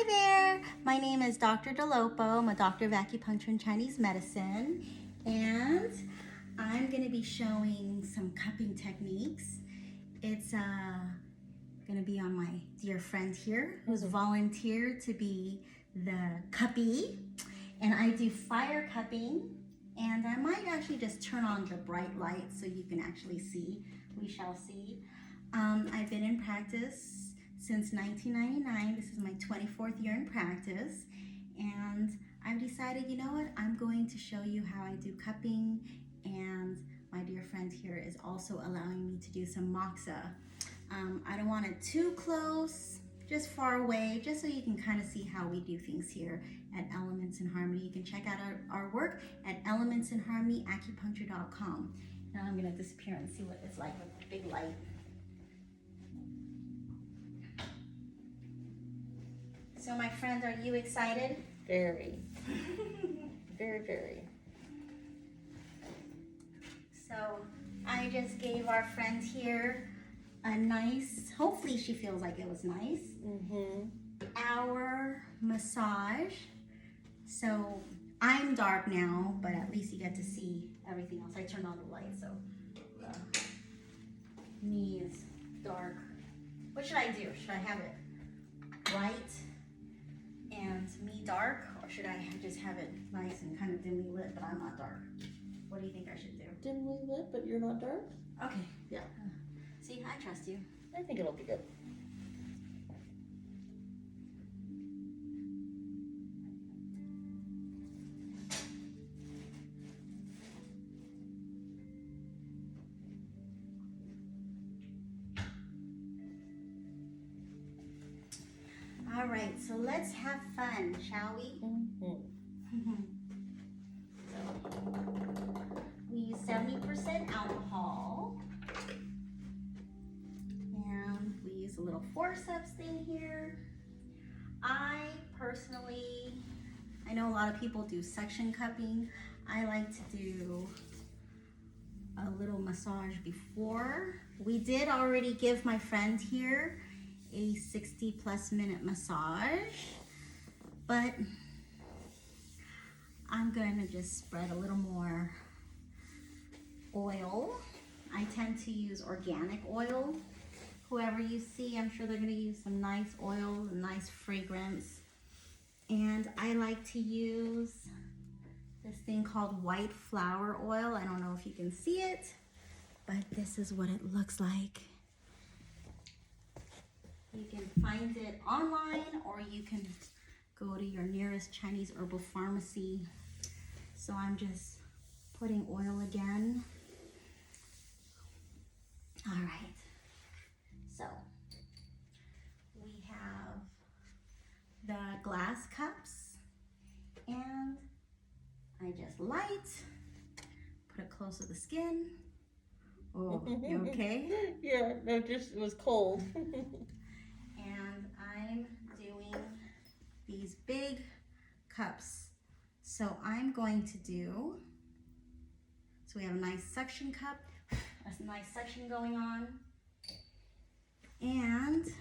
there, my name is Dr. DeLopo. I'm a doctor of acupuncture and Chinese medicine, and I'm going to be showing some cupping techniques. It's going to be on my dear friend here who's volunteered to be the cuppy, and I do fire cupping, and I might actually just turn on the bright light so you can actually see. We shall see. I've been in practice since 1999. This is my 24th year in practice, and I've decided, you know what, I'm going to show you how I do cupping, and my dear friend here is also allowing me to do some moxa. I don't want it too close, just far away, just so you can kind of see how we do things here at Elements in Harmony. You can check out our work at elementsinharmonyacupuncture.com. Now I'm going to disappear and see what it's like with the big light. So my friends, are you excited? Very. Very. So I just gave our friend here a nice, hopefully she feels like it was nice, hour massage. So I'm dark now, but at least you get to see everything else. I turned on the light, so me is dark. What should I do? Should I have it bright and me dark, or should I just have it nice and kind of dimly lit, but I'm not dark? What do you think I should do? Dimly lit, but you're not dark? Okay. Yeah. See, I trust you. I think it'll be good. All right, so let's have fun, shall we? So, we use 70% alcohol, and we use a little forceps thing here. I personally, I know a lot of people do suction cupping. I like to do a little massage before. We did already give my friend here a 60+ minute massage, but I'm going to just spread a little more oil. I tend to use organic oil. Whoever you see, I'm sure they're going to use some nice oil, nice fragrance. And I like to use this thing called white flower oil. I don't know if you can see it, but this is what it looks like. You can find it online, or you can go to your nearest Chinese herbal pharmacy. So I'm just putting oil again. All right. So we have the glass cups, and I just light, put it close to the skin. Oh, you okay? Yeah, no, just it was cold. And I'm doing these big cups. So I'm going to do, so we have a nice suction cup, a nice suction going on. And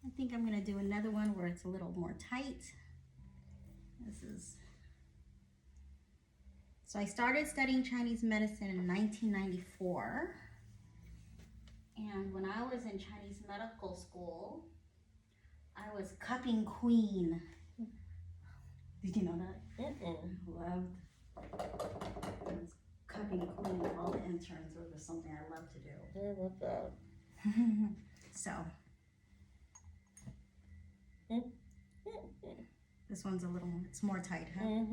I think I'm gonna do another one where it's a little more tight. So I started studying Chinese medicine in 1994. And when I was in Chinese medical school, I was cupping queen. Did you know that? Loved. I was cupping queen with all the interns. It was something I love to do. I love that. So this one's a little, it's more tight, huh?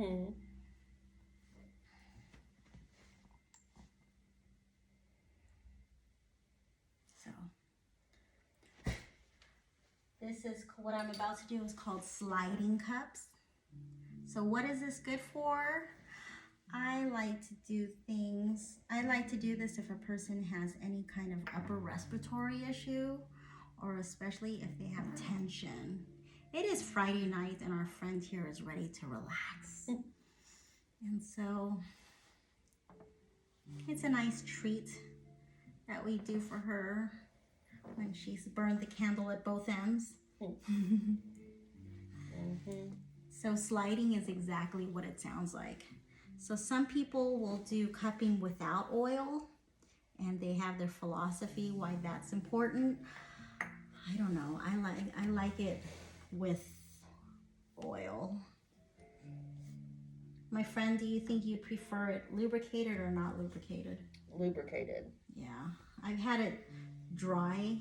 So this is what I'm about to do is called sliding cups. So what is this good for? I like to do this if a person has any kind of upper respiratory issue, or especially if they have tension. It is Friday night and our friend here is ready to relax. And so it's a nice treat that we do for her. when she's burned the candle at both ends. So sliding is exactly what it sounds like. So some people will do cupping without oil, and they have their philosophy why that's important. I don't know. I like it with oil. My friend, do you think you prefer it lubricated or not lubricated? Lubricated. Yeah, I've had it dry.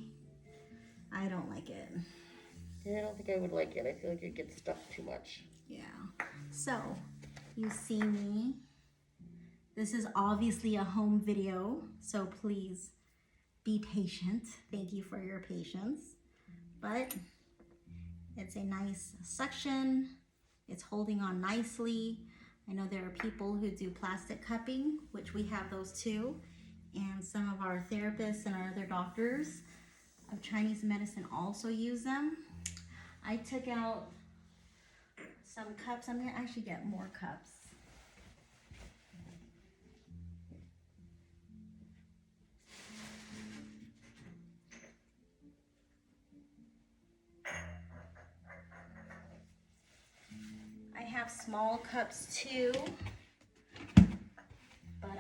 I don't like it. Yeah, I don't think I would like it. I feel like it gets stuck too much. Yeah. So, you see me. This is obviously a home video, so please be patient. Thank you for your patience. But it's a nice suction. It's holding on nicely. I know there are people who do plastic cupping, which we have those too. And some of our therapists and our other doctors of Chinese medicine also use them. I took out some cups. I'm gonna actually get more cups. I have small cups too, but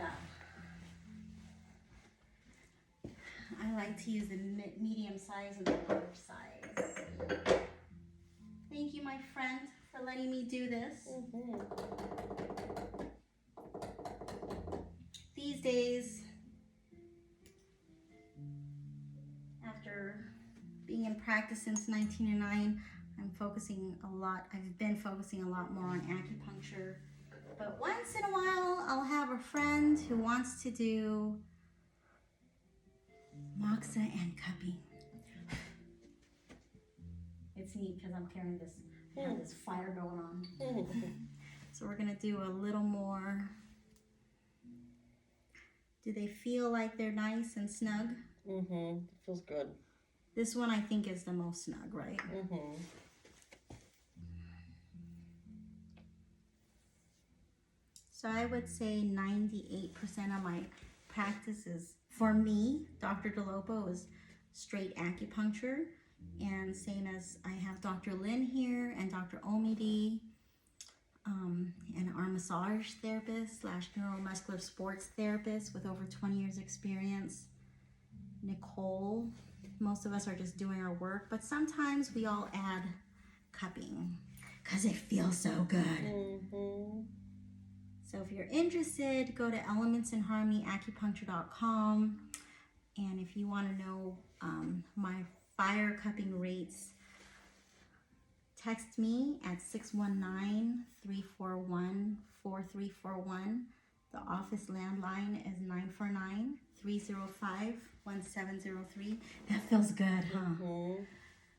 I like to use the medium size and the large size. Thank you, my friend, for letting me do this. These days, after being in practice since 1909, I've been focusing a lot more on acupuncture. But once in a while, I'll have a friend who wants to do moxa and cupping. It's neat because I'm carrying this, have this fire going on. So we're gonna do a little more. Do they feel like they're nice and snug? It feels good. This one I think is the most snug, right? So I would say 98% of my practice is, for me, Dr. DeLopo is straight acupuncture. And same as I have Dr. Lin here and Dr. Omidi, and our massage therapist / neuromuscular sports therapist with over 20 years experience, Nicole. Most of us are just doing our work, but sometimes we all add cupping because it feels so good. So if you're interested, go to elementsandharmonyacupuncture.com. And if you want to know my fire cupping rates, text me at 619-341-4341. The office landline is 949-305-1703. That feels good, huh?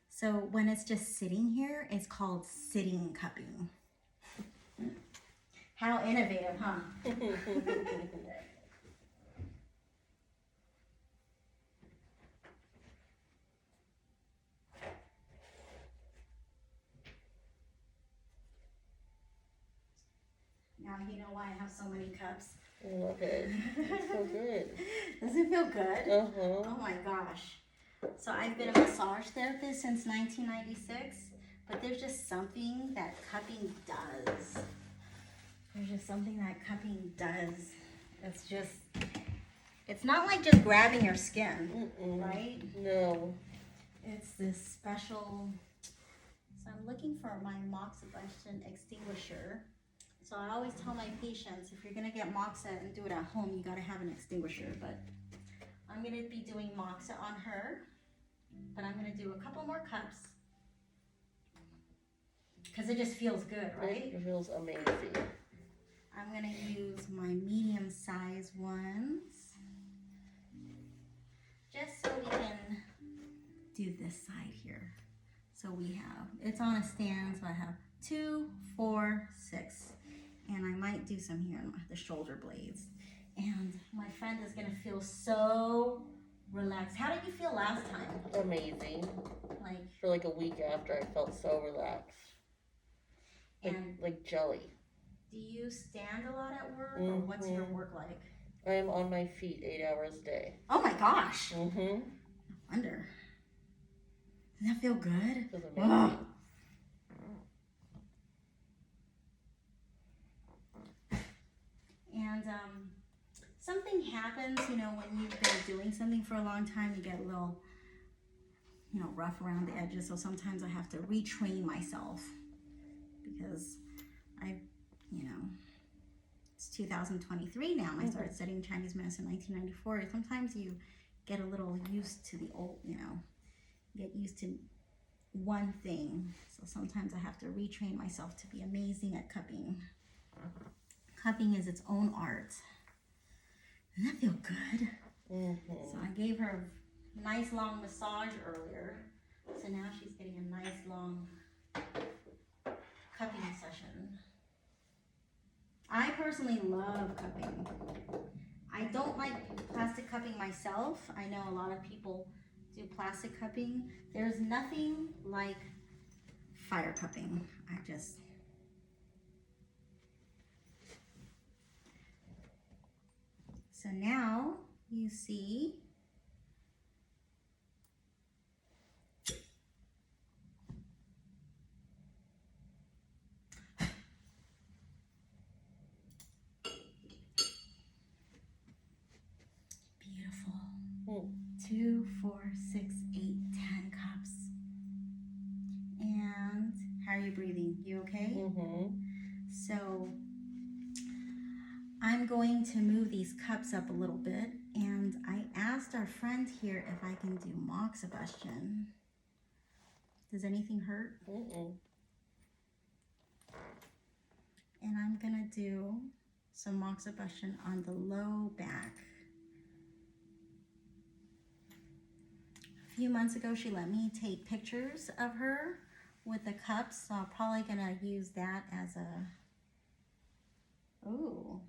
So when it's just sitting here, it's called sitting cupping. How innovative, huh? Now you know why I have so many cups. I love it. It's so good. Does it feel good? Oh my gosh. So I've been a massage therapist since 1996, but there's just something that cupping does. There's just something that cupping does. It's not like just grabbing your skin, right? No. It's this special, so I'm looking for my Moxibustion extinguisher. So I always tell my patients, if you're gonna get moxa and do it at home, you gotta have an extinguisher. But I'm gonna be doing moxa on her, but I'm gonna do a couple more cups because it just feels good, right? It feels amazing. I'm gonna use my medium size ones, just so we can do this side here. So we have, it's on a stand, so I have 2, 4, 6. And I might do some here on the shoulder blades. And my friend is gonna feel so relaxed. How did you feel last time? Amazing. For like a week after, I felt so relaxed. Like jelly. Do you stand a lot at work, or what's your work like? I am on my feet 8 hours a day. Oh my gosh. under. Doesn't that feel good? Feels amazing. And something happens, you know, when you've been doing something for a long time, you get a little, you know, rough around the edges. So sometimes I have to retrain myself because you know, it's 2023 now. I started studying Chinese medicine in 1994. Sometimes you get a little used to the old, you know, get used to one thing. So sometimes I have to retrain myself to be amazing at cupping. Cupping is its own art. Doesn't that feel good? So I gave her a nice long massage earlier. So now she's getting a nice long cupping session. I personally love cupping. I don't like plastic cupping myself. I know a lot of people do plastic cupping. There's nothing like fire cupping. So now you see beautiful. 2, 4, 6, 8, 10 cups. And how are you breathing? You okay? So I'm going to move these cups up a little bit, and I asked our friend here if I can do Moxibustion. Does anything hurt? And I'm gonna do some Moxibustion on the low back. A few months ago, she let me take pictures of her with the cups, so I'm probably gonna use that as a, ooh,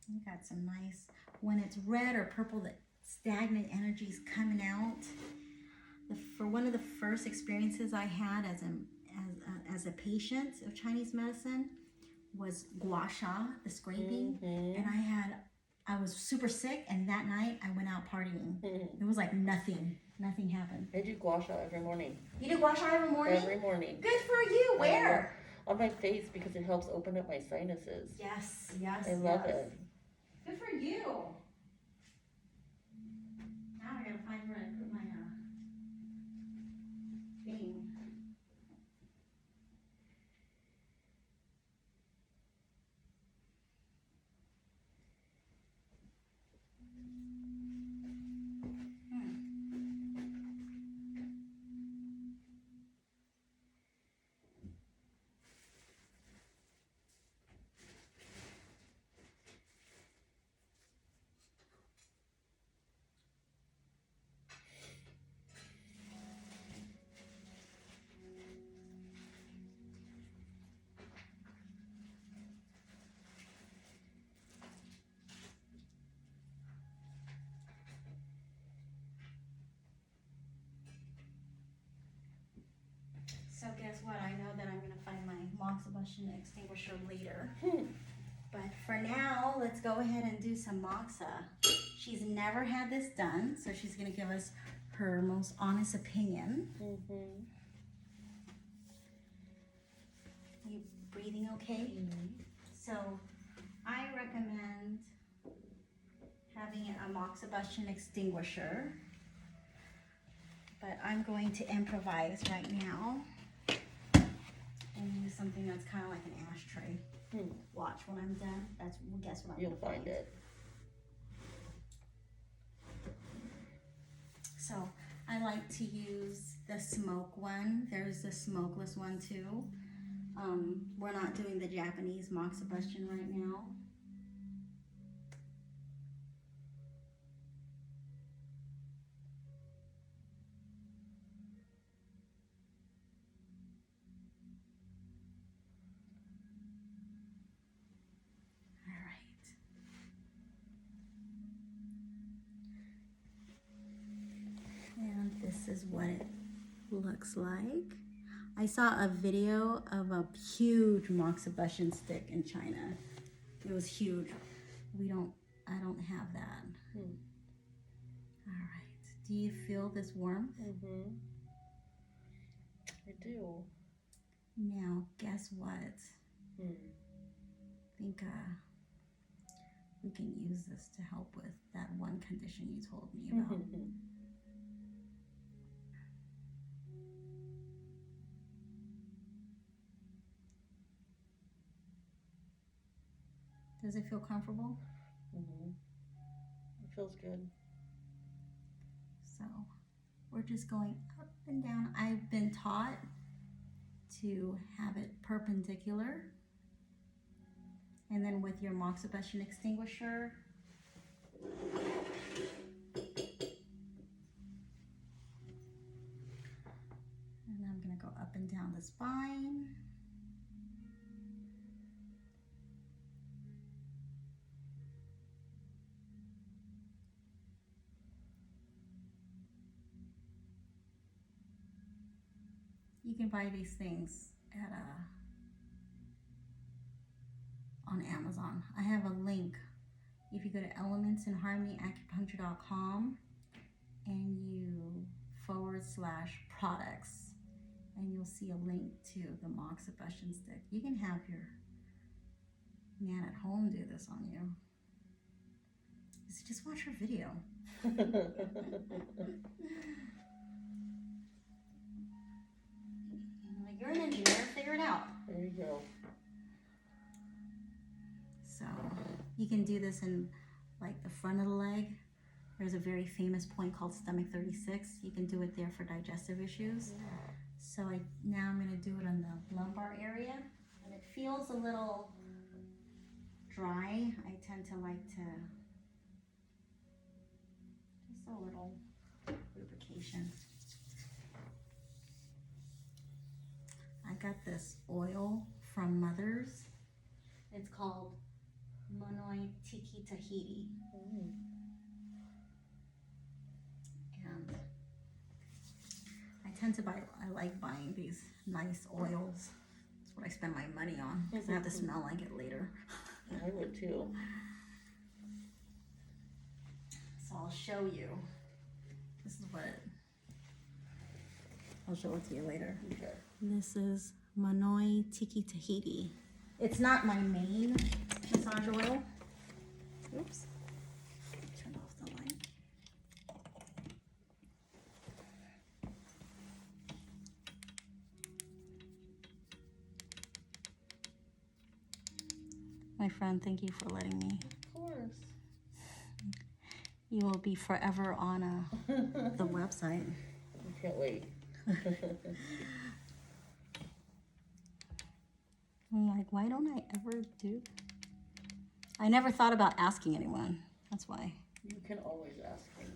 you got some nice, when it's red or purple, the stagnant energy's coming out. For one of the first experiences I had as a patient of Chinese medicine was gua sha, the scraping, and I was super sick, and that night I went out partying. It was like nothing happened. I do gua sha every morning. You do gua sha every morning? Every morning. Good for you. Where? On my face, because it helps open up my sinuses. Yes. I love it. Good for you. Now I gotta find where I put my thing. So guess what? I know that I'm going to find my Moxibustion extinguisher later. But for now, let's go ahead and do some Moxa. She's never had this done, so she's going to give us her most honest opinion. You breathing okay? So I recommend having a Moxibustion extinguisher, but I'm going to improvise right now and use something that's kind of like an ashtray. Watch when I'm done. Guess what I'm You'll find it. So I like to use the smoke one. There's the smokeless one too. We're not doing the Japanese Moxibustion right now. This is what it looks like. I saw a video of a huge Moxibustion stick in China. It was huge. I don't have that. All right. Do you feel this warmth? I do. Now, guess what? I think we can use this to help with that one condition you told me about. Does it feel comfortable? It feels good. So we're just going up and down. I've been taught to have it perpendicular. And then with your Moxibustion extinguisher, and I'm going to go up and down the spine. You can buy these things at on Amazon. I have a link. If you go to elementsinharmonyacupuncture.com and you /products, and you'll see a link to the Moxibustion stick. You can have your man at home do this on you. Just watch her video. Like, you're an engineer, figure it out. There you go. So you can do this in like the front of the leg. There's a very famous point called stomach 36. You can do it there for digestive issues. So now I'm going to do it on the lumbar area. And it feels a little dry. I tend to like to just a little lubrication. I got this oil from Mother's. It's called Monoi Tiki Tahiti. And I tend to I like buying these nice oils. That's what I spend my money on, because I have to smell like it later. I would too. So I'll show you. This is what I'll show it to you later. Okay. This is Monoi Tiki Tahiti. It's not my main massage oil. Oops. Turn off the light. My friend, thank you for letting me. Of course. You will be forever on the website. I can't wait. I'm like, why don't I ever do? I never thought about asking anyone. That's why. You can always ask me.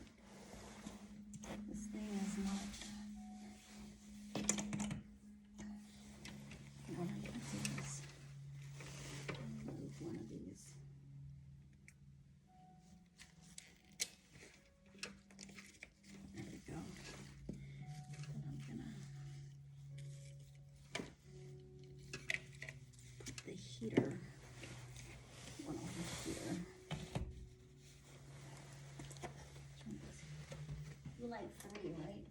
This thing is not. What am I gonna do this? Move one of these. There we go. Then I'm gonna put the heater. One over here. You like 3, right?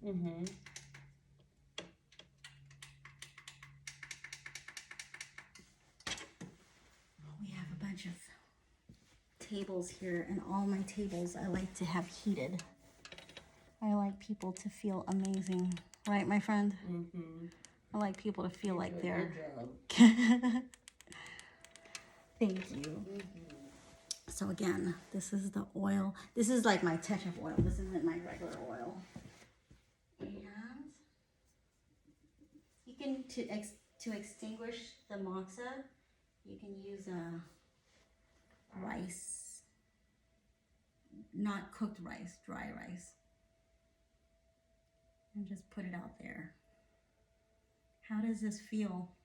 We have a bunch of tables here, and all my tables I like to have heated. I like people to feel amazing, right, my friend? I like people to feel like they're. Good job. Thank you. So again, this is the oil. This is like my touch of oil. This isn't my regular oil. And you can to extinguish the moxa, you can use a rice, not cooked rice, dry rice, and just put it out there. How does this feel?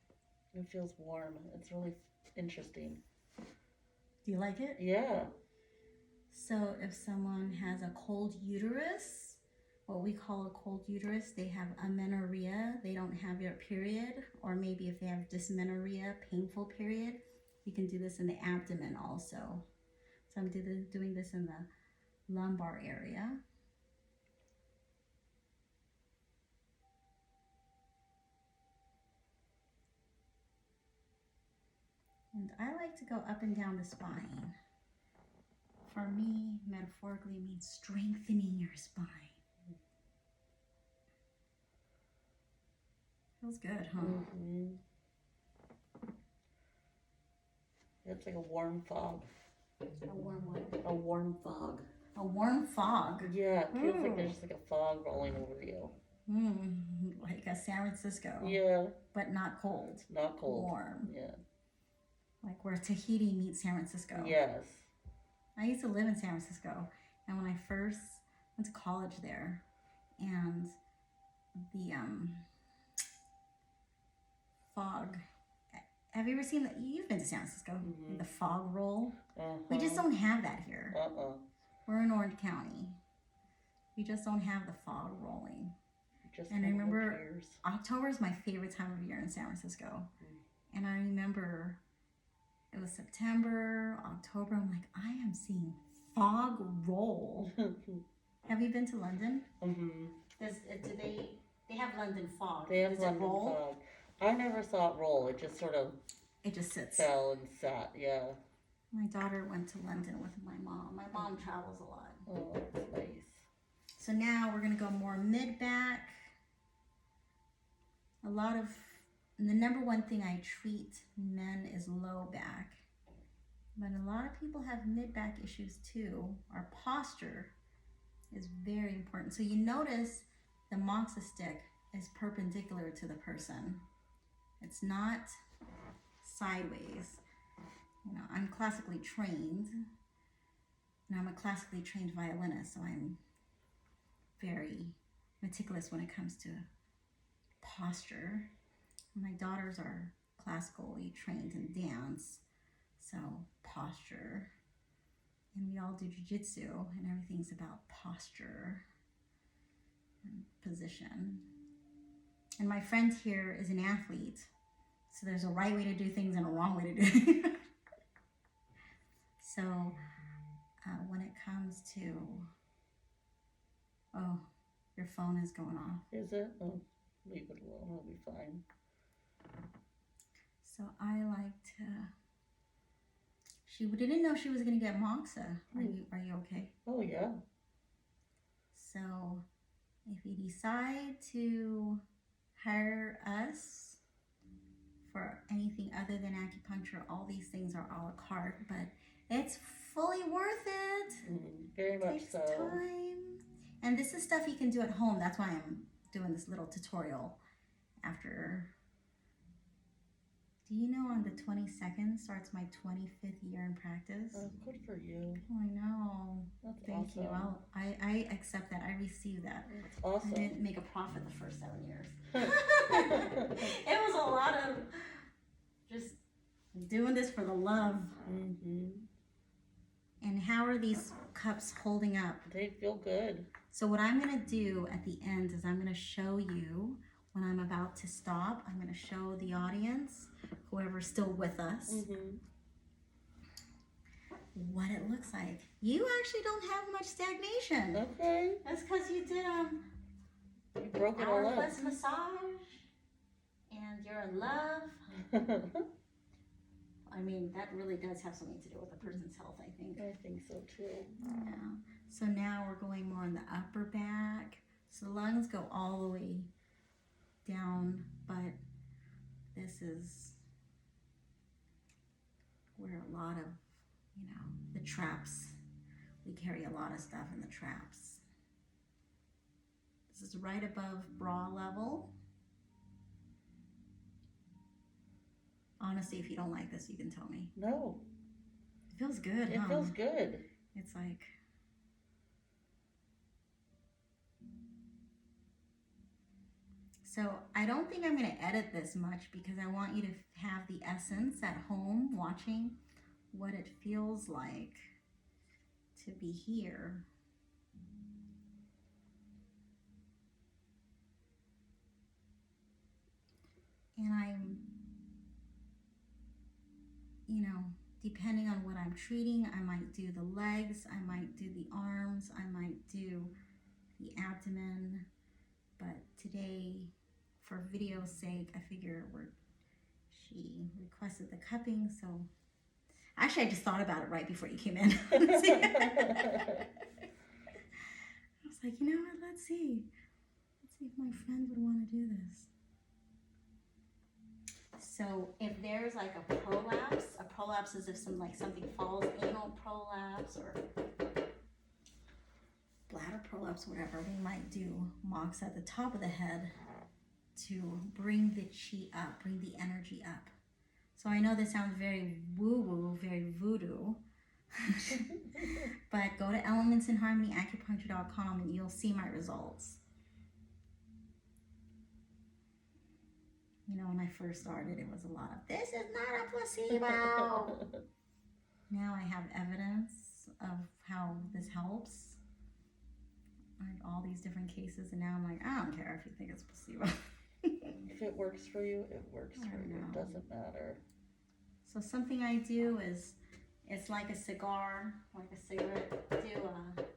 It feels warm. It's really interesting. Do you like it? Yeah. So if someone has a cold uterus, what we call a cold uterus, they have amenorrhea, they don't have their period, or maybe if they have dysmenorrhea, painful period, you can do this in the abdomen also. So I'm doing this in the lumbar area. And I like to go up and down the spine. For me, metaphorically, it means strengthening your spine. Feels good, huh? Mm-hmm. It's like a warm fog. A warm what? A warm fog. A warm fog. Yeah, it feels like there's like a fog rolling over you. Like a San Francisco. Yeah. But not cold. Not cold. Warm. Yeah. Like where Tahiti meets San Francisco. Yes. I used to live in San Francisco, and when I first went to college there, and the fog. Have you ever seen that? You've been to San Francisco. Mm-hmm. The fog roll. We just don't have that here. We're in Orange County. We just don't have the fog rolling. And I remember October is my favorite time of year in San Francisco. And I remember it was September, October. I'm like, I am seeing fog roll. Have you been to London? Mm-hmm. Do they have London fog? They have London fog. I never saw it roll. It just sort of sits. Fell and sat, yeah. My daughter went to London with my mom. My mom travels a lot. Oh, that's nice. So now we're going to go more mid-back. The number one thing I treat men is low back. But a lot of people have mid-back issues too. Our posture is very important. So you notice the Moxa stick is perpendicular to the person. It's not sideways. You know, I'm classically trained, and I'm a classically trained violinist, so I'm very meticulous when it comes to posture. My daughters are classically trained in dance, so posture. And we all do jiu-jitsu, and everything's about posture and position. And my friend here is an athlete, so there's a right way to do things and a wrong way to do things. So when it comes to, your phone is going off. Is it? Oh, leave it alone. It'll be fine. So I like to. She didn't know she was gonna get Moxa. Are you okay? Oh yeah. So if you decide to hire us for anything other than acupuncture, all these things are a la carte, but it's fully worth it. Very much so. Takes time. And this is stuff you can do at home. That's why I'm doing this little tutorial after. Do you know on the 22nd starts my 25th year in practice? Oh, good for you. Oh, I know. That's Thank awesome. you. I accept that. I receive that. That's awesome. I didn't make a profit the first 7 years. It was a lot of just doing this for the love. Mm-hmm. And how are these cups holding up? They feel good. So what I'm going to do at the end is I'm going to show you when I'm about to stop. I'm going to show the audience, whoever's still with us, what it looks like. You actually don't have much stagnation. Okay. That's because you did you broke it all up. hour-plus massage, and you're in love. I mean, that really does have something to do with a person's health, I think. I think so too. Yeah. So now we're going more on the upper back. So the lungs go all the way down, but this is where a lot of, the traps, we carry a lot of stuff in the traps. This is right above bra level. Honestly, if you don't like this, you can tell me. No. It feels good, It feels good. It's like... So I don't think I'm going to edit this much because I want you to have the essence at home watching what it feels like to be here. And I'm, depending on what I'm treating, I might do the legs, I might do the arms, I might do the abdomen. But today, for video's sake, I figure we're she requested the cupping, so actually I just thought about it right before you came in. I was like, you know what, let's see if my friend would want to do this. So if there's like a prolapse is if something falls, anal prolapse or bladder prolapse, whatever, we might do mox at the top of the head to bring the chi up, bring the energy up. So I know this sounds very woo-woo, very voodoo, but go to elementsinharmonyacupuncture.com and you'll see my results. You know, when I first started, it was a lot of, this is not a placebo. Now I have evidence of how this helps. Like all these different cases, and now I'm like, I don't care if you think it's placebo. If it works for you, it works for you. It doesn't matter. So something I do is, it's like a cigar, like a cigarette. You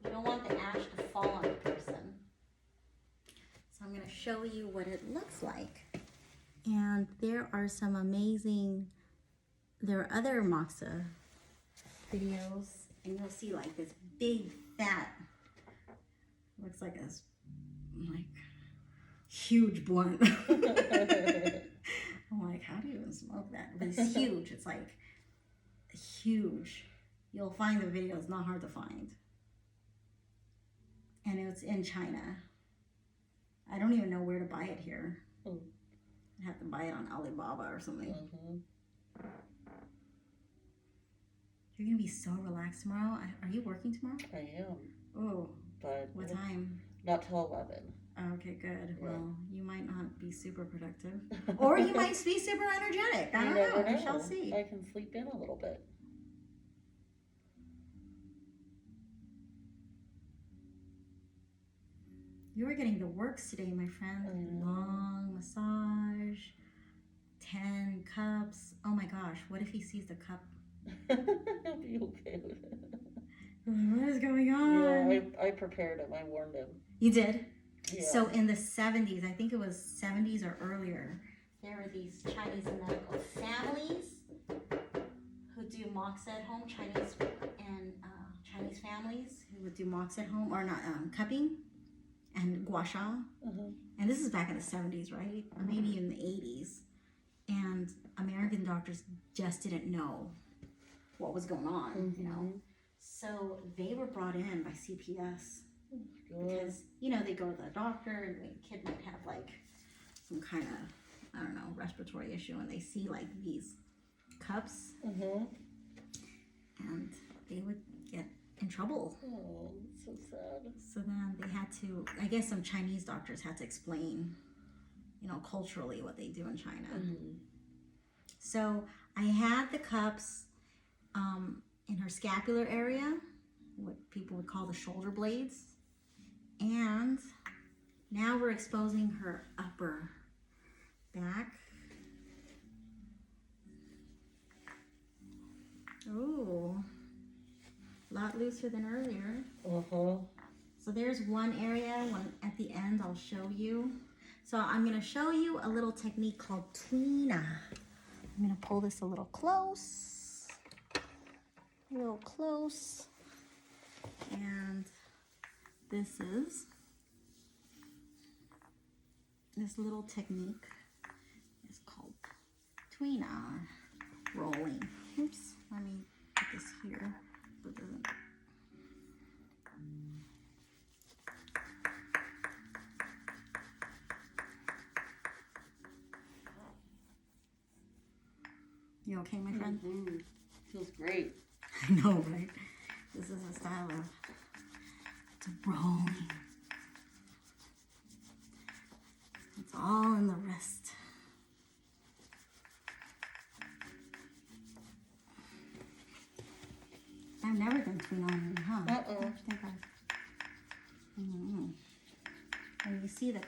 don't want the ash to fall on the person. So I'm going to show you what it looks like. And there are some amazing, there are other moxa videos, and you'll see like this big fat, looks like a huge blunt. I'm like, how do you even smoke that? But it's huge. It's like huge. You'll find the video. It's not hard to find. And it's in China. I don't even know where to buy it here. I have to buy it on Alibaba or something. You're going to be so relaxed tomorrow. Are you working tomorrow? I am. Oh. But what time? Not till 11. Okay, good. Yeah. Well, you might not be super productive. Or you might be super energetic. I don't know. We shall see. I can sleep in a little bit. You are getting the works today, my friend. Long massage, 10 cups. Oh my gosh, what if he sees the cup? He'll be okay with it. What is going on? Yeah, I prepared him. I warned him. You did? Yeah. So in the 70s, I think it was 70s or earlier, there were these Chinese medical families who do mox at home, Chinese families who would do mox at home, or not, cupping and gua sha. And this is back in the 70s, right? Or maybe in the 80s. And American doctors just didn't know what was going on, you know? So they were brought in by CPS because, you know, they go to the doctor and the kid might have like some kind of, I don't know, respiratory issue, and they see like these cups and they would get in trouble. Oh, that's so sad. So then they had to, I guess some Chinese doctors had to explain, you know, culturally what they do in China. So I had the cups in her scapular area, what people would call the shoulder blades. And now we're exposing her upper back. Oh, a lot looser than earlier. So there's one area, at the end I'll show you. So I'm going to show you a little technique called Twina. I'm going to pull this a little close. And this little technique is called Twina, rolling. Oops, let me put this here so it doesn't. You okay, my friend? Feels great. I know, right? This is a style of rolling. It's all in the wrist. I've never done tween on you, huh? I think and you see that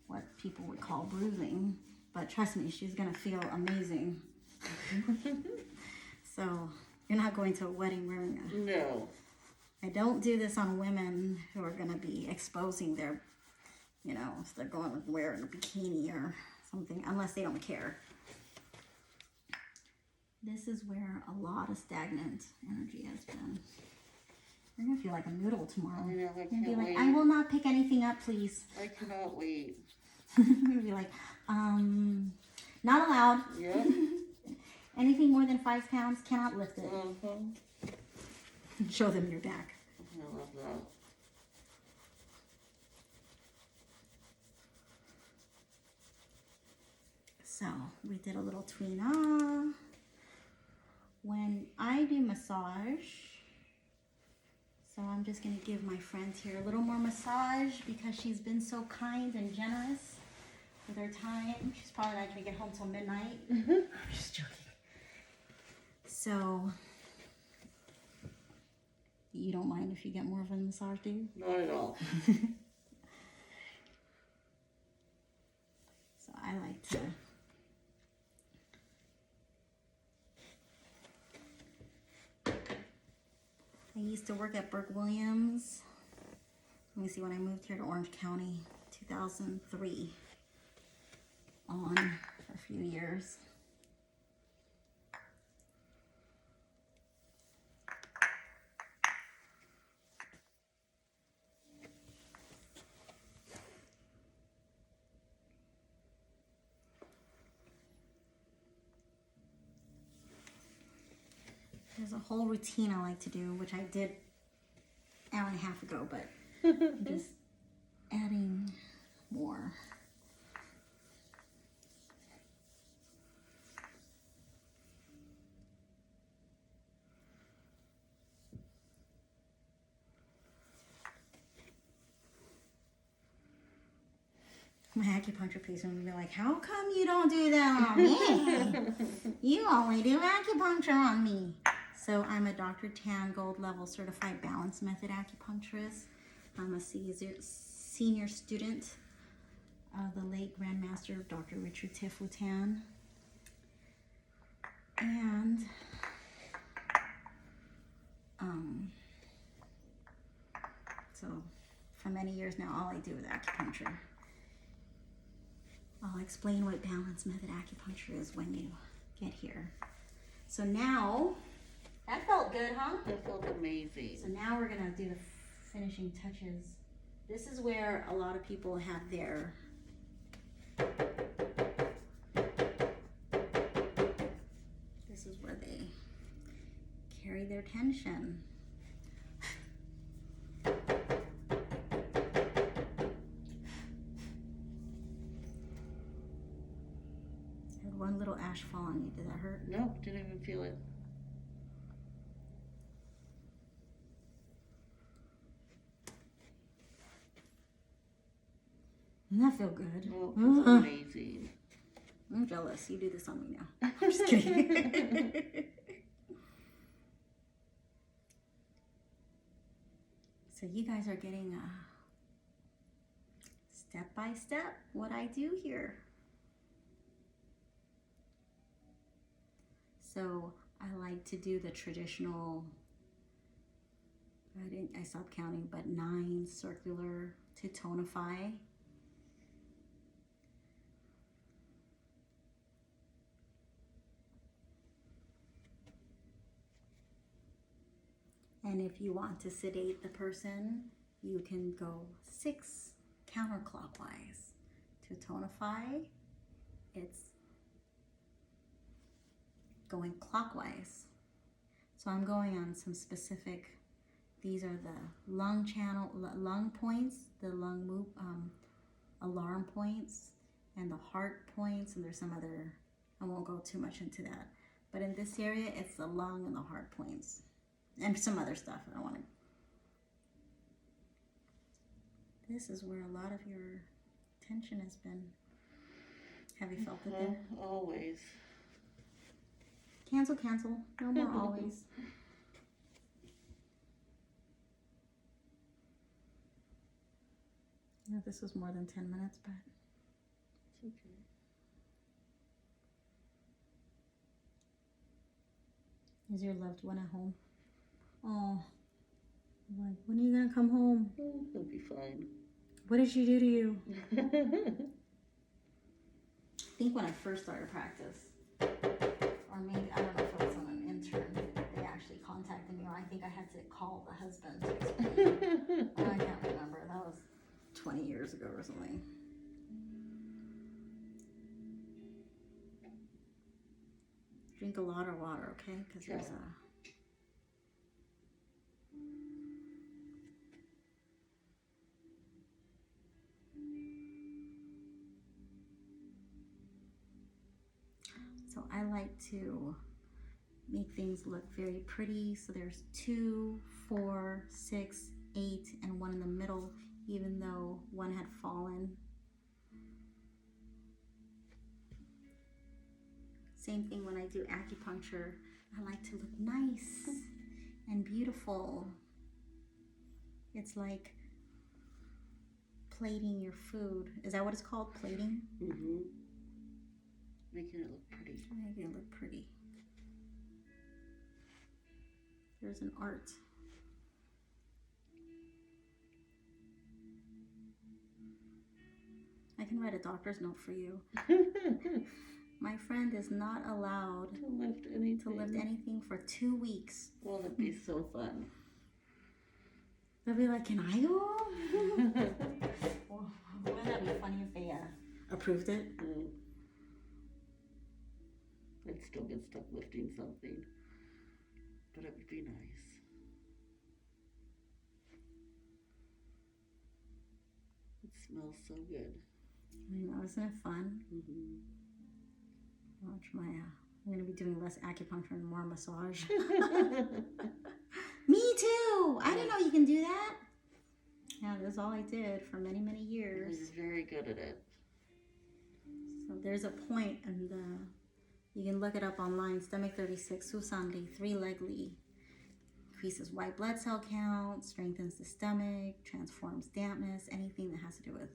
what people would call bruising, but trust me, she's gonna feel amazing. So you're not going to a wedding wearing a... No. I don't do this on women who are going to be exposing their, you know, if they're going wearing a bikini or something, unless they don't care. This is where a lot of stagnant energy has been. You're gonna feel like a noodle tomorrow. I know, I You're can't gonna be wait. like, I will not pick anything up, please. I cannot wait. You're gonna be like, not allowed. Yep. Anything more than 5 pounds, cannot lift it. Mm-hmm. Show them your back. I love that. So we did a little tween-ah. When I do massage, so I'm just gonna give my friend here a little more massage because she's been so kind and generous with her time. She's probably not gonna get home till midnight. I'm just joking. So, you don't mind if you get more of a massage, do you? Not at all. So I like to I used to work at Burke Williams. Let me see, when I moved here to Orange County, 2003, on for a few years. There's a whole routine I like to do, which I did an hour and a half ago, but I'm just adding more. My acupuncture patient would be like, how come you don't do that on me? You only do acupuncture on me. So I'm a Dr. Tan Gold Level Certified Balance Method Acupuncturist. I'm a senior student of the late Grandmaster Dr. Richard Tiflutan. And so for many years now, all I do is acupuncture. I'll explain what balance method acupuncture is when you get here. So now, that felt good, huh? That felt amazing. So now we're gonna do the finishing touches. This is where a lot of people have their this is where they carry their tension. One little ash fall on you. Did that hurt? Nope, didn't even feel it. Doesn't that feel good? Oh, it's amazing. I'm jealous. You do this on me now. I'm just kidding. So you guys are getting step by step what I do here. So I like to do the traditional, I stopped counting, but 9 circular to tonify. And if you want to sedate the person, you can go 6 counterclockwise. To tonify, it's going clockwise. So I'm going on some specific, these are the lung channel, lung points, the lung move, alarm points, and the heart points, and there's some other, I won't go too much into that. But in this area, it's the lung and the heart points. And some other stuff I don't want to. This is where a lot of your tension has been. Have you felt it there? Always. Cancel, cancel. No more always. Yeah, this was more than 10 minutes, but It's okay. is your loved one at home? Oh, like, when are you gonna come home? He'll be fine. What did she do to you? think when I first started practice, or maybe, I don't know if it was on an intern, they actually contacted me, or I think I had to call the husband to explain. I can't remember. That was 20 years ago or something. Drink a lot of water, okay? Because there's a... So I like to make things look very pretty. So there's 2, 4, 6, 8, and 1 in the middle, even though 1 had fallen. Same thing when I do acupuncture. I like to look nice and beautiful. It's like plating your food. Is that what it's called? Plating? Mm-hmm. Making it look pretty. Making it look pretty. There's an art. I can write a doctor's note for you. My friend is not allowed to lift anything for 2 weeks. Well, that'd be so fun. They'll be like, can I go? Well, wouldn't that be funny if they approved it? Mm. I'd still get stuck lifting something, but it would be nice. It smells so good. I know, isn't it fun? Mm-hmm. Watch my, I'm going to be doing less acupuncture and more massage. Me too! I didn't know you can do that. Yeah, that's all I did for many, many years. You're very good at it. So there's a point, and you can look it up online. Stomach 36, Susande, 3-leg Li. Increases white blood cell count, strengthens the stomach, transforms dampness, anything that has to do with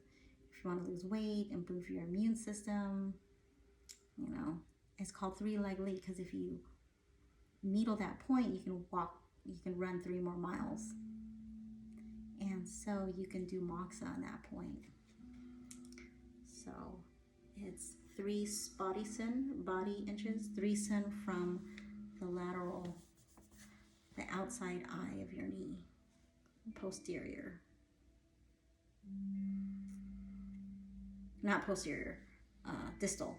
if you want to lose weight, improve your immune system. You know, it's called 3-leg Li because if you needle that point, you can run 3 more miles. And so you can do Moxa on that point. So it's 3 body inches, 3 cen from the outside eye of your knee, posterior. Not posterior, distal.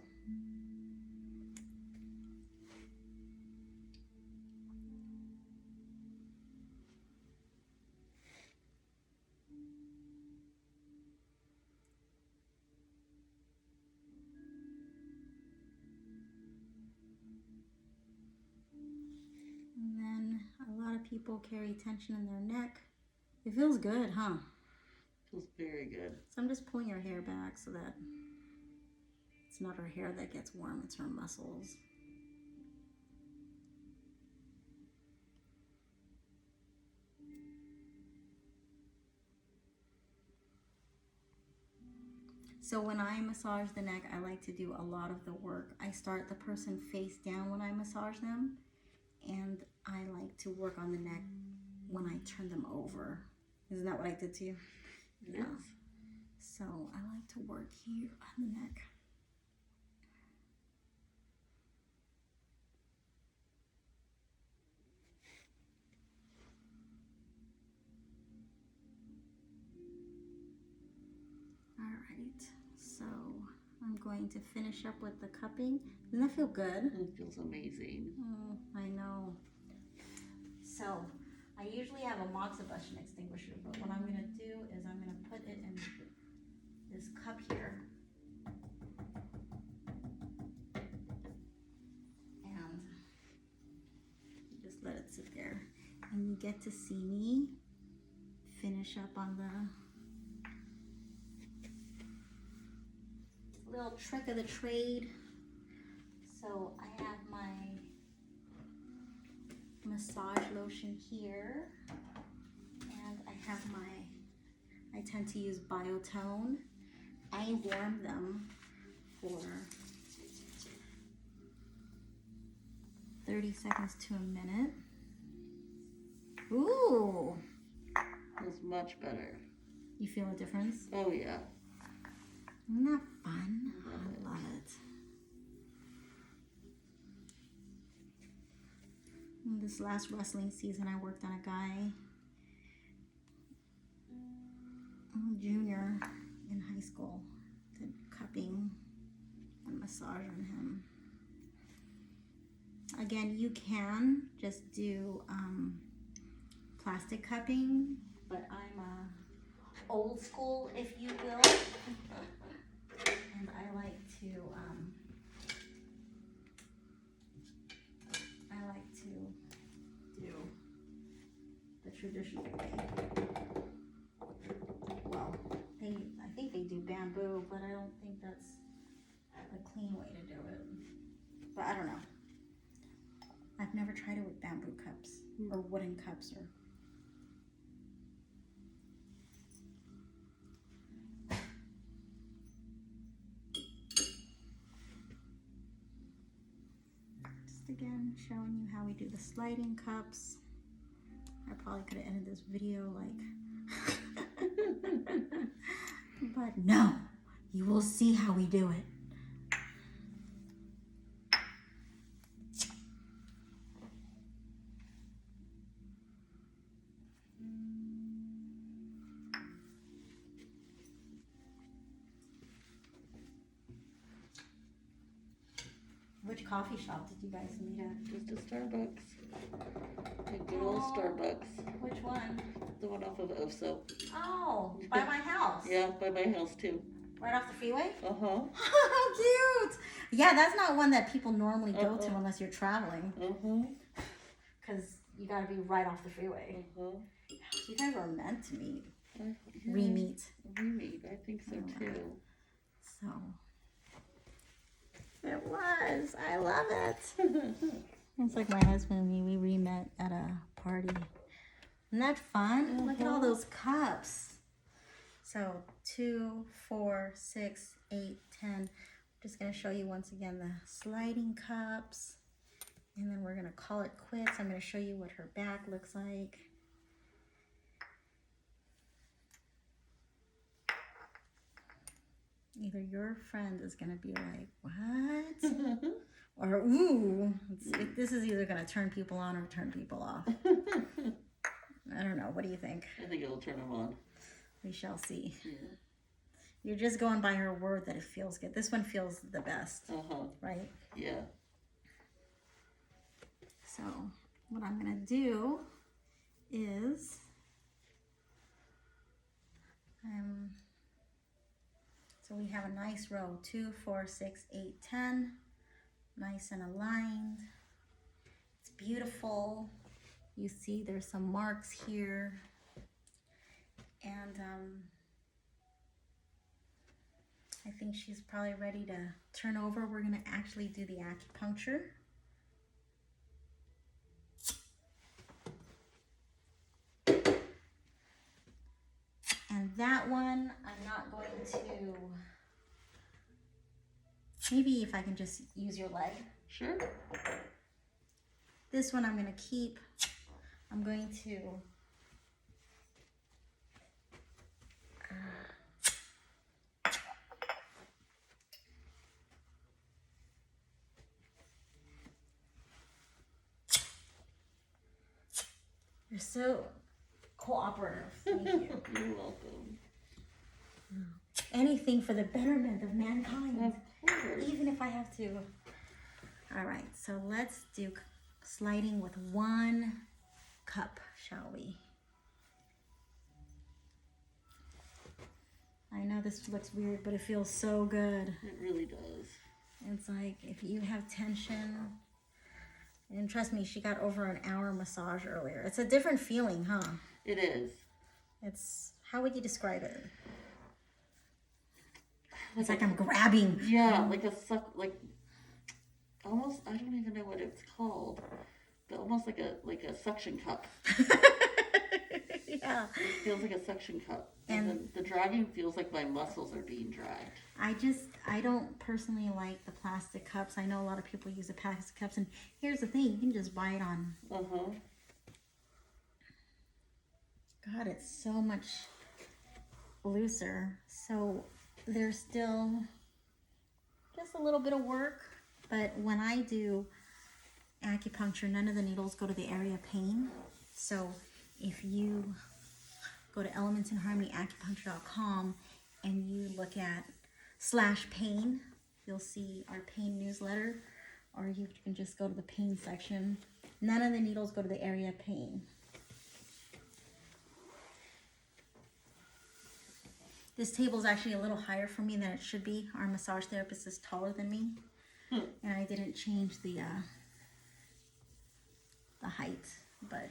People carry tension in their neck. It feels good, huh? Feels very good. So I'm just pulling her hair back so that it's not her hair that gets warm, it's her muscles. So when I massage the neck, I like to do a lot of the work. I start the person face down when I massage them, and I like to work on the neck when I turn them over. Isn't that what I did to you? Yes. So I like to work here on the neck. All right, so I'm going to finish up with the cupping. Doesn't that feel good? It feels amazing. Oh, I know. So I usually have a Moxibustion extinguisher, but what I'm going to do is I'm going to put it in this cup here. And just let it sit there. And you get to see me finish up on the little trick of the trade. So I have my massage lotion here, and I have I tend to use Biotone. I warm them for 30 seconds to a minute. Ooh! Feels much better. You feel a difference? Oh yeah. Isn't that fun? I love it. This last wrestling season, I worked on a guy, junior in high school, did cupping and massage on him. Again, you can just do plastic cupping, but I'm old school, if you will, and I like to do the traditional way. Well, I think they do bamboo, but I don't think that's a clean way to do it. But I don't know. I've never tried it with bamboo cups or wooden cups or. Just again, showing you how we do the sliding cups. I probably could have ended this video like, but no, you will see how we do it. Which coffee shop did you guys meet at? Just a Starbucks. A good old Starbucks. Which one? The one off of Oso. Oh, by my house. Yeah, by my house too. Right off the freeway? Uh-huh. How cute! Yeah, that's not one that people normally go to unless you're traveling. Because you gotta be right off the freeway. You guys were meant to meet. Yeah. Re-meet. Re-meet, I think so too. So. It was. I love it. It's like my husband and me, we re-met at a party. Isn't that fun? Look at all those cups. So 2, 4, 6, 8, 10. I'm just going to show you once again the sliding cups. And then we're going to call it quits. I'm going to show you what her back looks like. Either your friend is going to be like, what? Or, ooh, this is either going to turn people on or turn people off. I don't know. What do you think? I think it'll turn them on. We shall see. Yeah. You're just going by her word that it feels good. This one feels the best, right? Yeah. So what I'm going to do is so we have a nice row, 2, 4, 6, 8, 10, nice and aligned. It's beautiful. You see there's some marks here. And I think she's probably ready to turn over. We're gonna actually do the acupuncture. And that one, I'm not going to, maybe if I can just use your leg. Sure. This one I'm gonna keep. I'm going to you're so cooperative. Thank you. You're welcome. Anything for the betterment of mankind. Of course. Even if I have to. All right, so let's do sliding with 1 cup, shall we? I know this looks weird, but it feels so good. It really does. It's like if you have tension, and trust me, she got over an hour massage earlier. It's a different feeling, huh? It is. It's, how would you describe it? It's like I'm grabbing. Yeah, like almost, I don't even know what it's called, but almost like a suction cup. Yeah. It feels like a suction cup. And the dragging feels like my muscles are being dragged. I don't personally like the plastic cups. I know a lot of people use the plastic cups, and here's the thing, you can just buy it on. God, it's so much looser. So there's still just a little bit of work, but when I do acupuncture, none of the needles go to the area of pain. So if you go to elementsandharmonyacupuncture.com and you look at /pain, you'll see our pain newsletter, or you can just go to the pain section. None of the needles go to the area of pain. This table is actually a little higher for me than it should be. Our massage therapist is taller than me, and I didn't change the height, but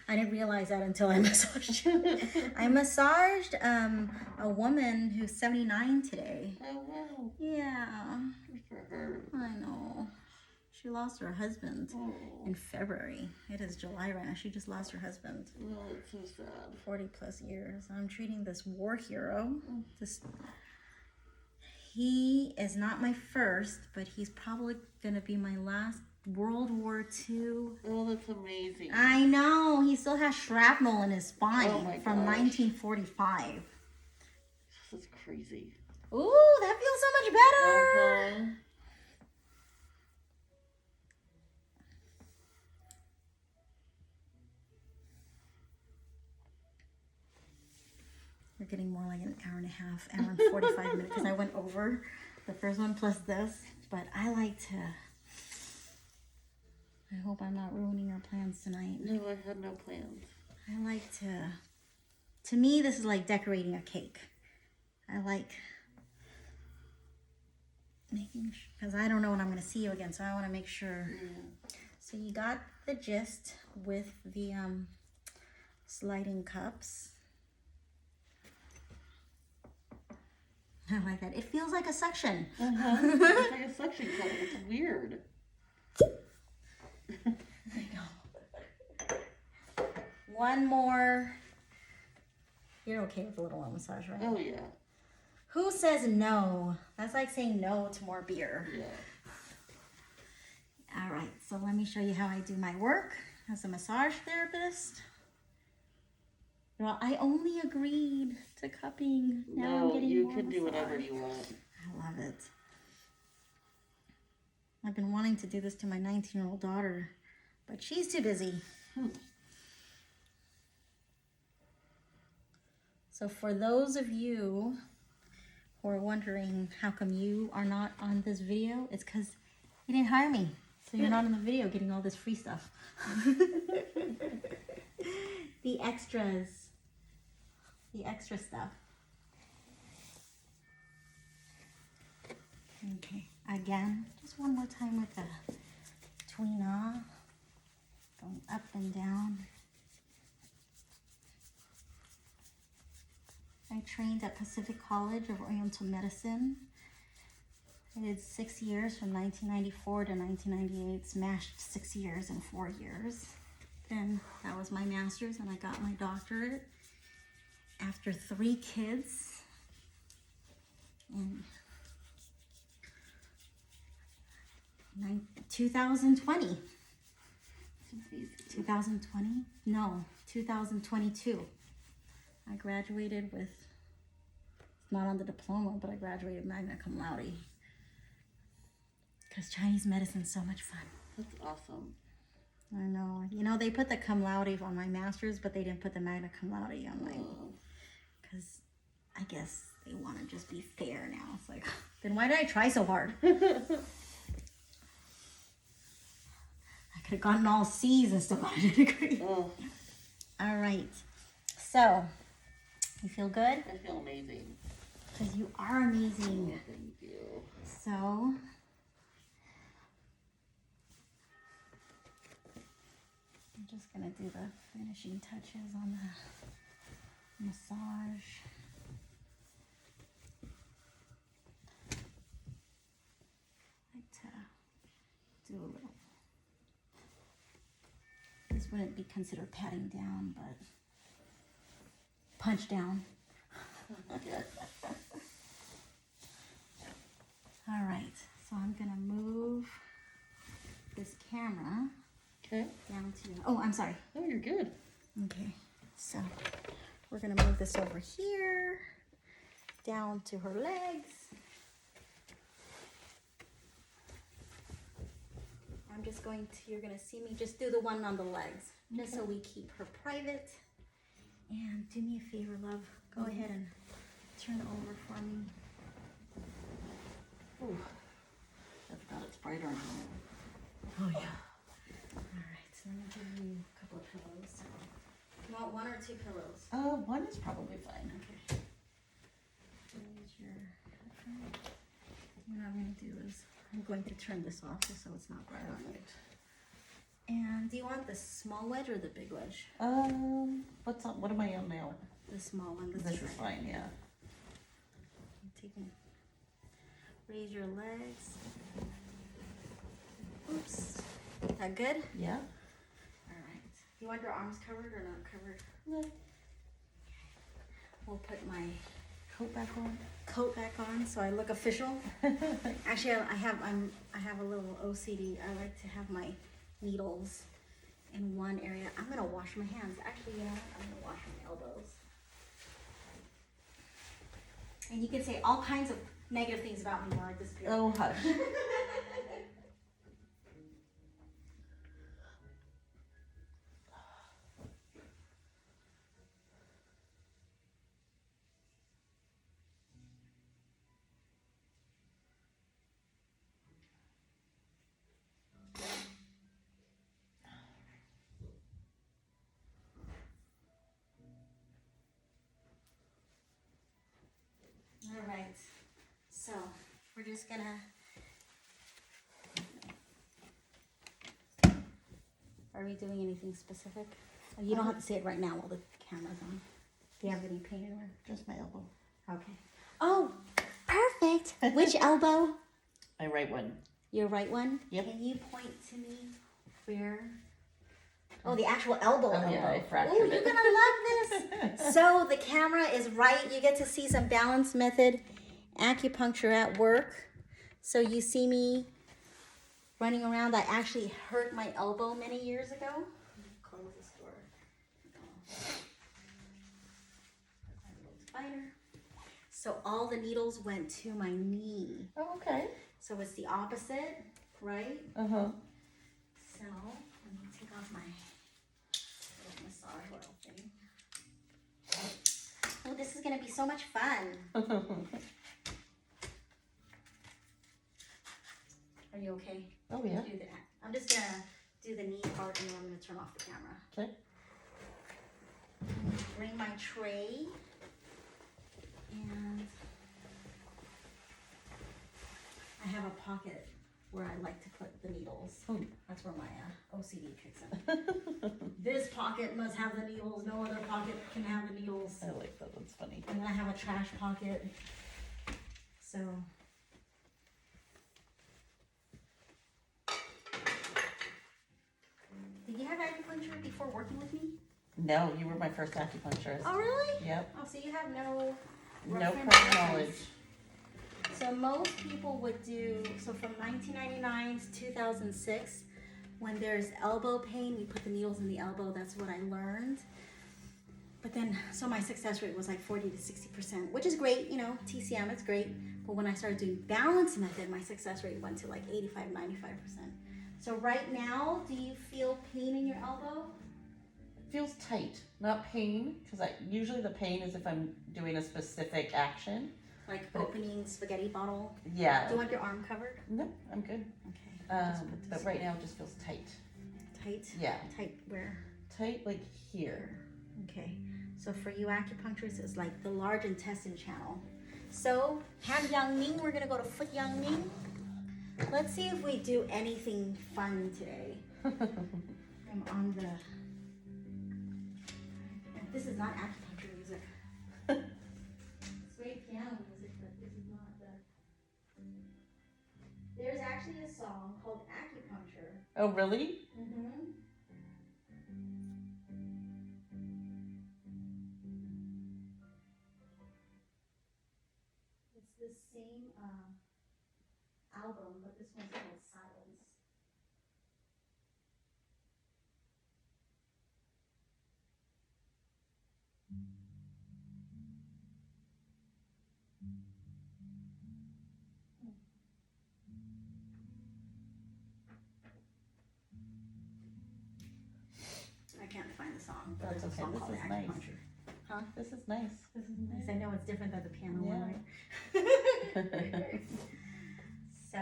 I didn't realize that until I massaged. I massaged a woman who's 79 today. Oh, wow. Yeah. Good for her. I know. She lost her husband in February. It is July right now. She just lost her husband. No, it's so sad. 40 plus years. I'm treating this war hero. He is not my first, but he's probably going to be my last. World War II. Oh, that's amazing. I know. He still has shrapnel in his spine from 1945. This is crazy. Ooh, that feels so much better. We're getting more like an hour and a half, hour and 45 minutes, because I went over the first one plus this. But I like to... I hope I'm not ruining your plans tonight. No, I had no plans. I like to me, this is like decorating a cake. I like making sure, because I don't know when I'm going to see you again, so I want to make sure. Yeah. So you got the gist with the sliding cups. I like that. It feels like a suction. It's like a suction cup. It's weird. I know. One more. You're okay with a little arm massage, right? Oh, yeah. Who says no? That's like saying no to more beer. Yeah. All right, so let me show you how I do my work as a massage therapist. Well, I only agreed to cupping. Now I'm getting you more can do massage. whatever you want. I love it. I've been wanting to do this to my 19-year-old daughter, but she's too busy. So for those of you who are wondering how come you are not on this video, it's because you didn't hire me. So you're not in the video getting all this free stuff. The extras. The extra stuff. Okay, again, just one more time with the tweener, going up and down. I trained at Pacific College of Oriental Medicine. I did 6 years from 1994 to 1998, smashed 6 years in 4 years. Then that was my master's and I got my doctorate after 3 kids. And 2020. 2020? No, 2022. I graduated with, not on the diploma, but I graduated magna cum laude. Because Chinese medicine's so much fun. That's awesome. I know. You know, they put the cum laude on my master's, but they didn't put the magna cum laude on my... Because I guess they want to just be fair now. It's like, then why did I try so hard? I could have gotten all C's and still gotten a degree. All right. So, you feel good? I feel amazing. Because you are amazing. Oh, thank you. So, I'm just going to do the finishing touches on the massage. I like to do a little. This wouldn't be considered patting down, but punch down. All right, so I'm gonna move this camera down to, oh, I'm sorry. Oh, you're good. Okay, so we're gonna move this over here, down to her legs. I'm just going to, you're going to see me just do the one on the legs, just so we keep her private. And do me a favor, love. Go ahead and turn over for me. Ooh. I forgot it's brighter now. Oh, yeah. All right, so let me give you a couple of pillows. You want one or two pillows? One is probably fine. Okay. Here's your, what I'm going to do is, I'm going to turn this off just so it's not bright on you. And do you want the small wedge or the big wedge? What's up? What am I on now? The small one. This is fine, yeah. Raise your legs. Oops. That good? Yeah. All right. Do you want your arms covered or not covered? No. Okay. We'll put my Coat back on. Coat back on so I look official. Actually, I have a little OCD. I like to have my needles in one area. I'm gonna wash my hands. Actually, you know what? I'm gonna wash my elbows. And you can say all kinds of negative things about me while I disappear. Oh, hush. All right, so we're just gonna, are we doing anything specific? Oh, you don't have to say it right now while the camera's on. Do you have any pain anywhere? Just my elbow. Okay. Oh, perfect. Which elbow? My right one. Your right one? Yep. Can you point to me where? Oh, the actual elbow. Oh, yeah, I fractured Ooh, it. you're gonna love this. So the camera is right. You get to see some balance method acupuncture at work. So you see me running around. I actually hurt my elbow many years ago. Close this door. Spider. So all the needles went to my knee. Oh, okay. So it's the opposite, right? Uh-huh. So let me take off my little massage oil thing. Oh, this is gonna be so much fun. Are you okay? Oh, yeah. Do that. I'm just gonna do the knee part and then I'm gonna turn off the camera. Okay. Bring my tray. And I have a pocket where I like to put the needles. That's where my OCD kicks in. This pocket must have the needles. No other pocket can have the needles. I like that. That's funny. And then I have a trash pocket. So. Did you have acupuncture before working with me? No, you were my first acupuncturist. Oh, really? Yep. Oh, so you have no No reference. prior knowledge. So most people would do, so from 1999 to 2006, when there's elbow pain, we put the needles in the elbow. That's what I learned. But then, so my success rate was like 40 to 60%, which is great, you know, TCM, it's great. But when I started doing balance method, my success rate went to like 85, 95%. So right now, do you feel pain in your elbow? It feels tight, not pain, because usually the pain is if I'm doing a specific action. Like opening spaghetti bottle? Yeah. Do you want your arm covered? No, I'm good. Okay. But right now it just feels tight. Tight? Yeah. Tight where? Tight like here. Okay. So for you acupuncturists, it's like the large intestine channel. So hand Yang Ming, we're gonna go to foot Yang Ming. Let's see if we do anything fun today. I'm on the. This is not acupuncture music. It's great piano music, but this is not the. There's actually a song called Acupuncture. Oh, really? Mm-hmm. It's the same album, but this one's called Silence. That's there's a okay. song This called is nice. Acupuncture. Huh? This is nice. This is nice. I know it's different than the piano Yeah. one, right? So,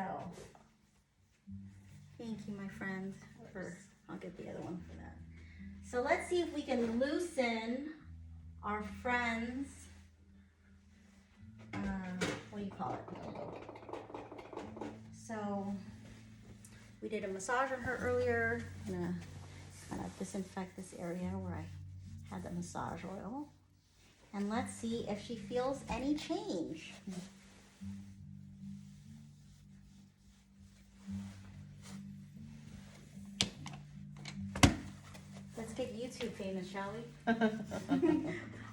thank you, my friend. I'll get the other one for that. So let's see if we can loosen our friends. What do you call it? So we did a massage on her earlier. I'm gonna kind of disinfect this area where I had the massage oil. And let's see if she feels any change. Let's get YouTube famous, shall we?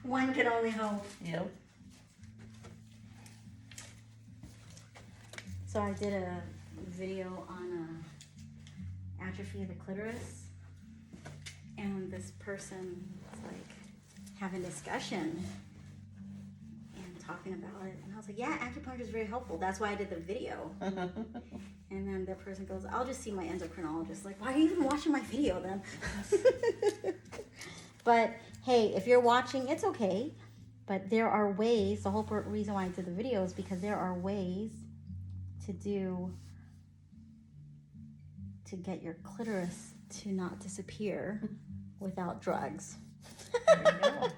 One can only hope. Yep. So I did a video on atrophy of the clitoris, and this person was like having a discussion and talking about it, and I was like, yeah, acupuncture is very helpful. That's why I did the video. And then the person goes, I'll just see my endocrinologist. Like, why are you even watching my video then? But hey, if you're watching, it's okay. But there are ways, the whole reason why I did the video is because there are ways to get your clitoris to not disappear without drugs. There you go.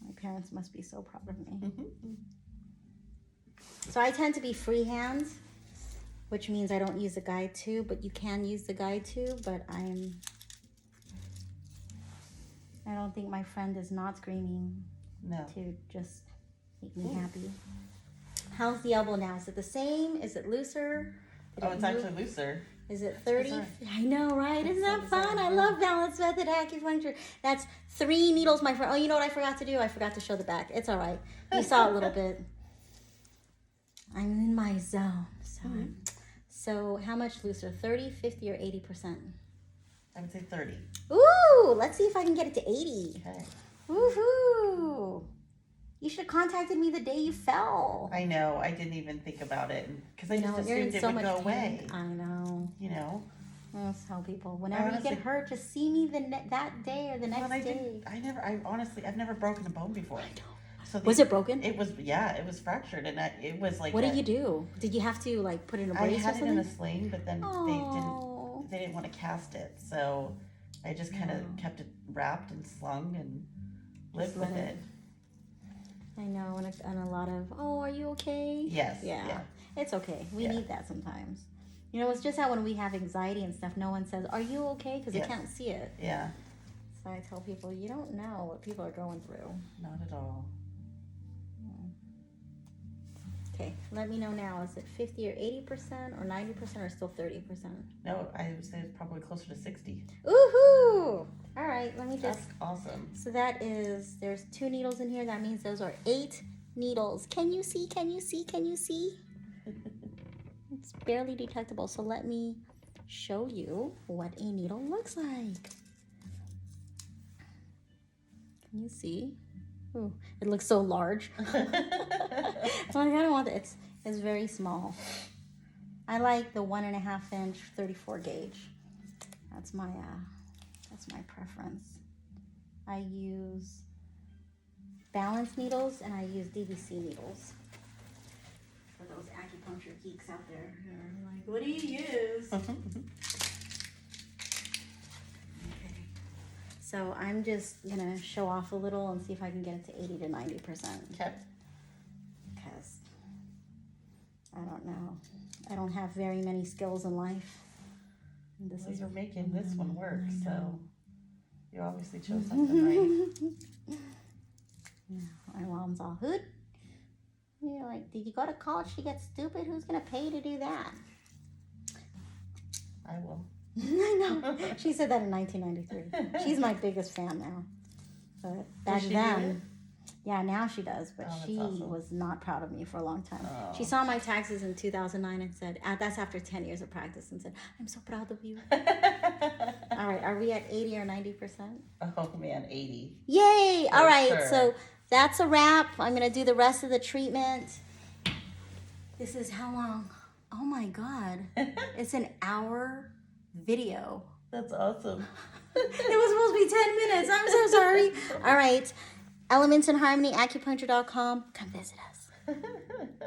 My parents must be so proud of me. So I tend to be freehand, which means I don't use the guide tube, but you can use the guide tube, but I don't think my friend is not screaming No. to just make me happy. How's the elbow now? Is it the same? Is it looser? Did Oh, it it's move? actually looser. Is it 30? bizarre. I know, right? Isn't that so fun? bizarre, I yeah. love balanced method acupuncture. That's 3 needles, my friend. Oh, you know what I forgot to do? I forgot to show the back. It's all right. You saw a little bit. I'm in my zone. So how much looser? 30, 50, or 80%? I would say 30. Ooh, let's see if I can get it to 80. Okay. Woohoo! You should have contacted me the day you fell. I know. I didn't even think about it because I just you're in assumed it so would much go pain. away. I know. You know. I'll tell people whenever you honestly- get hurt, just see me that day or the next Well, day. I've never broken a bone before. So Was it broken? It was fractured, and it was like. What did you do? Did you have to like put in a I brace or had it something? in a sling, but then Oh. they didn't want to cast it, so I just kind of kept it wrapped and slung and lived with let it. I know, and a lot of, oh, are you okay? Yes. Yeah. Yeah. It's okay. We Yeah. need that sometimes. You know, it's just how when we have anxiety and stuff, no one says, are you okay? Because Yes. they can't see it. Yeah. So I tell people, you don't know what people are going through. Not at all. Okay, let me know now. Is it 50 or 80% or 90% or still 30%? No, I would say it's probably closer to 60. Woohoo! All right, let me just. That's awesome. So that is, there's 2 needles in here. That means those are 8 needles. Can you see? Can you see? Can you see? It's barely detectable. So let me show you what a needle looks like. Can you see? Ooh, it looks so large. Like, I don't want it. It's very small. I like the 1.5 inch 34 gauge. That's my preference. I use balance needles and I use DVC needles. For those acupuncture geeks out there who are like, what do you use? Okay. So I'm just gonna show off a little and see if I can get it to 80 to 90%. Okay. Because I don't know. I don't have very many skills in life. And this Well, is you're making this one work, I so know. you obviously chose something right. Yeah, my mom's all, hood. You're like, did you go to college to get stupid? Who's gonna pay to do that? I will. I know. She said that in 1993. She's my biggest fan now. But back Does she do then, it? yeah, now she does. But Oh, that's she awesome. was not proud of me for a long time. Oh. She saw my taxes in 2009 and said, that's after 10 years of practice, and said, I'm so proud of you. All right, are we at 80 or 90%? Oh man, 80. Yay! For All right, sure. so that's a wrap. I'm going to do the rest of the treatment. This is how long? Oh my God. It's an hour video. That's awesome. It was supposed to be 10 minutes. I'm so sorry. All right. Elements in Harmony, acupuncture.com. Come visit us.